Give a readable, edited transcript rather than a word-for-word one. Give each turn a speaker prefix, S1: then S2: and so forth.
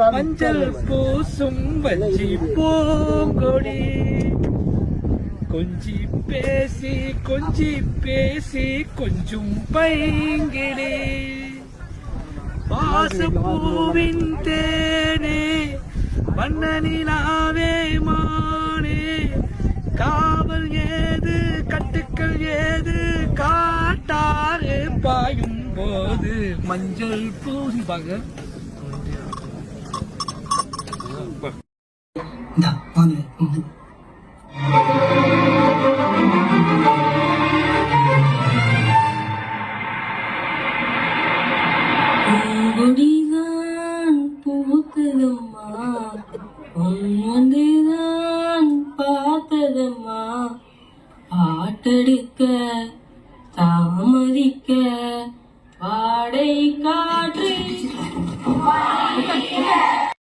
S1: மஞ்சள் பூசும் வஞ்சி பூங்கொடி கொஞ்சி பேசி கொஞ்சம் பைங்கிடி வாசப்பூவின் தேனே வண்ணனிலாவே மானே காவல் ஏது கட்டுக்கள் ஏது காட்டாறு பாயும் போது மஞ்சள் பூசிப்பாங்க.
S2: பூங்கொடிதான் பூத்ததம்மா ஒன்றுதான் பார்த்ததம்மா பாட்டெடுக்க தாமதிக்க வாடை காற்று